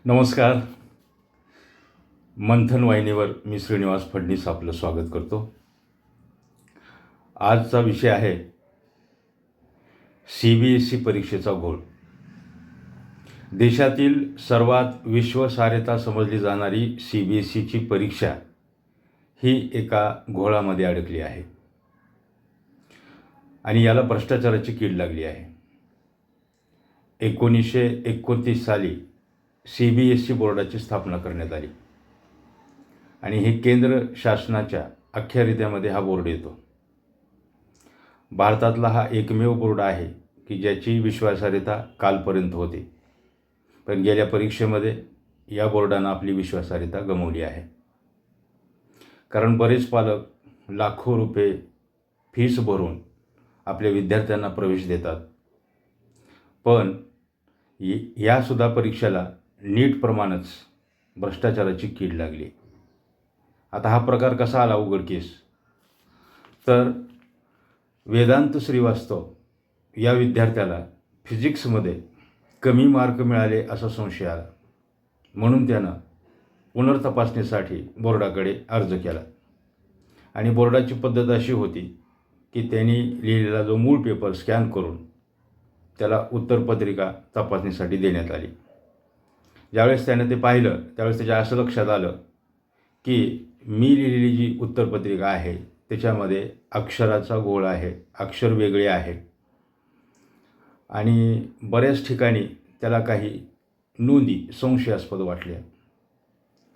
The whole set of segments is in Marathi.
नमस्कार. मंथन वाहिनीवर मी श्रीनिवास फडणीस आपलं स्वागत करतो. आजचा विषय आहे CBSE परीक्षेचा घोळ. देशातील सर्वात विश्वासार्हता समजली जाणारी CBSEची परीक्षा ही एका घोळामध्ये अडकली आहे आणि याला भ्रष्टाचाराची कीड लागली आहे. 1929 साली CBSE बोर्डाची स्थापना करण्यात आली आणि हे केंद्र शासनाच्या अखत्यारीमध्ये हा बोर्ड येतो. भारतातला हा एकमेव बोर्ड आहे की ज्याची विश्वासार्हता कालपर्यंत होती, पण गेल्या परीक्षेमध्ये या बोर्डानं आपली विश्वासार्हता गमावली आहे. कारण बरेच पालक लाखो रुपये फीस भरून आपल्या विद्यार्थ्यांना प्रवेश देतात, पण यासुद्धा परीक्षेला नीटप्रमाणेच भ्रष्टाचाराची कीड लागली. आता हा प्रकार कसा आला उघडकीस? तर वेदांत श्रीवास्तव या विद्यार्थ्याला फिजिक्समध्ये कमी मार्क मिळाले असा संशय आला, म्हणून त्यानं पुनर्तपासणीसाठी बोर्डाकडे अर्ज केला. आणि बोर्डाची पद्धत अशी होती की त्यांनी लिहिलेला जो मूळ पेपर स्कॅन करून त्याला उत्तरपत्रिका तपासणीसाठी देण्यात आली. ज्यावेळेस त्यानं ते पाहिलं त्यावेळेस त्याच्या असं लक्षात आलं की मी लिहिलेली जी उत्तरपत्रिका आहे त्याच्यामध्ये अक्षराचा घोळ आहे, अक्षर वेगळे आहे आणि बऱ्याच ठिकाणी त्याला काही नोंदी संशयास्पद वाटल्या.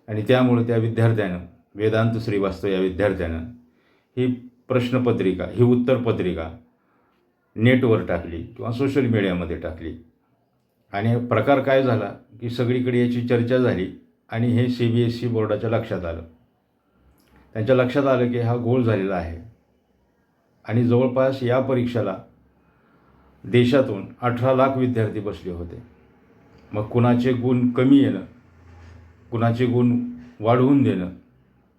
आणि त्यामुळे त्या विद्यार्थ्यानं, वेदांत श्रीवास्तव या विद्यार्थ्यानं ही प्रश्नपत्रिका, ही उत्तरपत्रिका नेटवर टाकली किंवा सोशल मीडियामध्ये टाकली. आणि प्रकार काय झाला की सगळीकडे याची चर्चा झाली आणि हे CBSE बोर्डाच्या लक्षात आलं. त्यांच्या लक्षात आलं की हा घोळ झालेला आहे आणि जवळपास या परीक्षेला देशातून 18 लाख विद्यार्थी बसले होते. मग कुणाचे गुण कमी येणं, कुणाचे गुण वाढवून देणं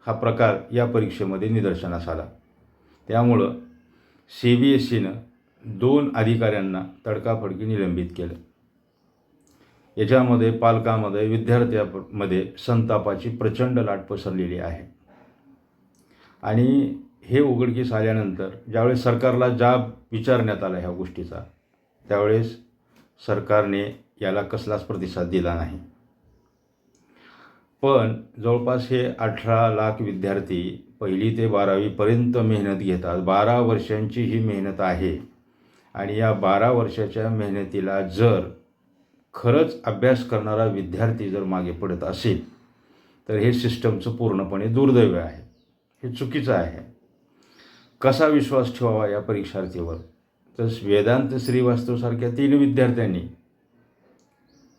हा प्रकार या परीक्षेमध्ये निदर्शनास आला. त्यामुळं CBSEनं 2 अधिकाऱ्यांना तडकाफडकी निलंबित केलं. याच्यामध्ये पालकांमध्ये, विद्यार्थ्यांमध्ये संतापाची प्रचंड लाट पसरलेली आहे. आणि हे उघडकीस आल्यानंतर ज्यावेळेस सरकारला जाब विचारण्यात आला ह्या गोष्टीचा, त्यावेळेस सरकारने याला कसलाच प्रतिसाद दिला नाही. पण जवळपास हे 18 लाख विद्यार्थी 1ली ते 12वीपर्यंत मेहनत घेतात. 12 वर्षांची ही मेहनत आहे आणि या 12 वर्षाच्या मेहनतीला जर खरंच अभ्यास करणारा विद्यार्थी जर मागे पडत असेल तर हे सिस्टमचं पूर्णपणे दुर्दैव आहे, हे चुकीचं आहे. कसा विश्वास ठेवावा या परीक्षार्थीवर? तर वेदांत श्रीवास्तवसारख्या 3 विद्यार्थ्यांनी,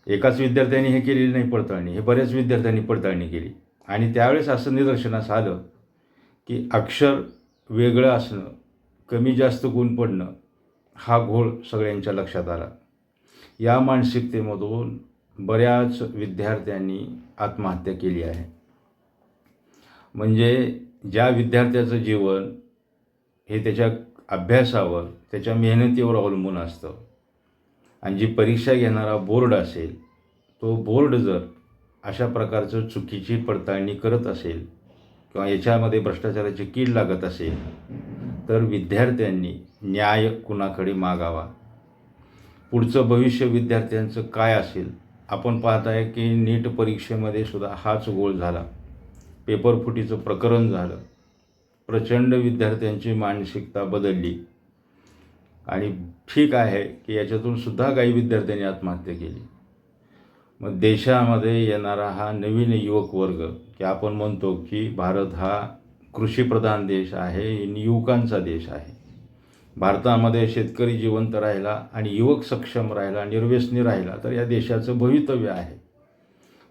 एकाच विद्यार्थ्यांनी हे केलेली नाही पडताळणी, हे बऱ्याच विद्यार्थ्यांनी पडताळणी केली आणि त्यावेळेस असं निदर्शनास आलं की अक्षर वेगळं असणं, कमी जास्त गुण पडणं हा घोळ सगळ्यांच्या लक्षात आला. या मानसिकतेमधून बऱ्याच विद्यार्थ्यांनी आत्महत्या केली आहे. म्हणजे ज्या विद्यार्थ्याचं जीवन हे त्याच्या अभ्यासावर, त्याच्या मेहनतीवर अवलंबून असतं आणि जी परीक्षा घेणारा बोर्ड असेल, तो बोर्ड जर अशा प्रकारचं चुकीची पडताळणी करत असेल किंवा याच्यामध्ये भ्रष्टाचाराची कीड लागत असेल तर विद्यार्थ्यांनी न्याय कुणाकडे मागावा? पुढचं भविष्य विद्यार्थ्यांचं काय असेल? आपण पाहत आहे की नीट परीक्षेमध्ये सुद्धा हाच घोळ झाला, पेपर फुटीचं प्रकरण झालं. प्रचंड विद्यार्थ्यांची मानसिकता बदलली आणि ठीक आहे की याच्यातून सुद्धा काही विद्यार्थ्यांनी आत्महत्या केली. मग देशामध्ये येणारा हा नवीन युवक वर्ग, की आपण म्हणतो की भारत हा कृषीप्रधान देश आहे, युवकांचा देश आहे. भारतामध्ये शेतकरी जिवंत राहिला आणि युवक सक्षम राहिला, निर्व्यसनी राहिला तर या देशाचं भवितव्य आहे.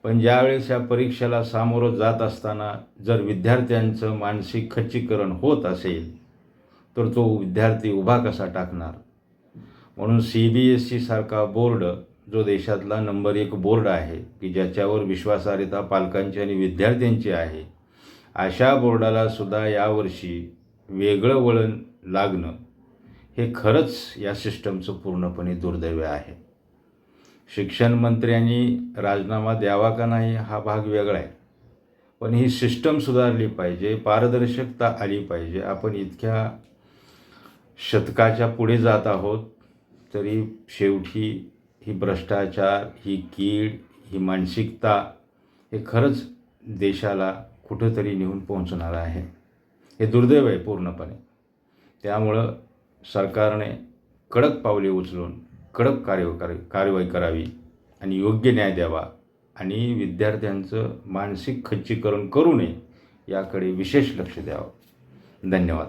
पण ज्यावेळेस या परीक्षेला सामोरं जात असताना जर विद्यार्थ्यांचं मानसिक खच्चीकरण होत असेल तर तो विद्यार्थी उभा कसा टाकणार? म्हणून CBSE सारखा बोर्ड, जो देशातला नंबर 1 बोर्ड आहे की ज्याच्यावर विश्वासार्हता पालकांची आणि विद्यार्थ्यांची आहे, अशा बोर्डाला सुद्धा यावर्षी वेगळं वळण लागणं हे खरंच या सिस्टमचं पूर्णपणे दुर्दैव आहे. शिक्षण मंत्र्यांनी राजीनामा द्यावा का नाही हा भाग वेगळा आहे, पण ही सिस्टम सुधारली पाहिजे, पारदर्शकता आली पाहिजे. आपण इतक्या शतकाच्या पुढे जात आहोत तरी शेवटी ही भ्रष्टाचार, ही कीड, ही मानसिकता हे खरंच देशाला कुठंतरी नेऊन पोहोचणार आहे. हे दुर्दैव आहे पूर्णपणे. त्यामुळं सरकारने कडक पावले उचलून कडक कार्यवाही करावी आणि योग्य न्याय द्यावा आणि विद्यार्थ्यांचं मानसिक खच्चीकरण करू नये याकडे विशेष लक्ष द्यावं. धन्यवाद.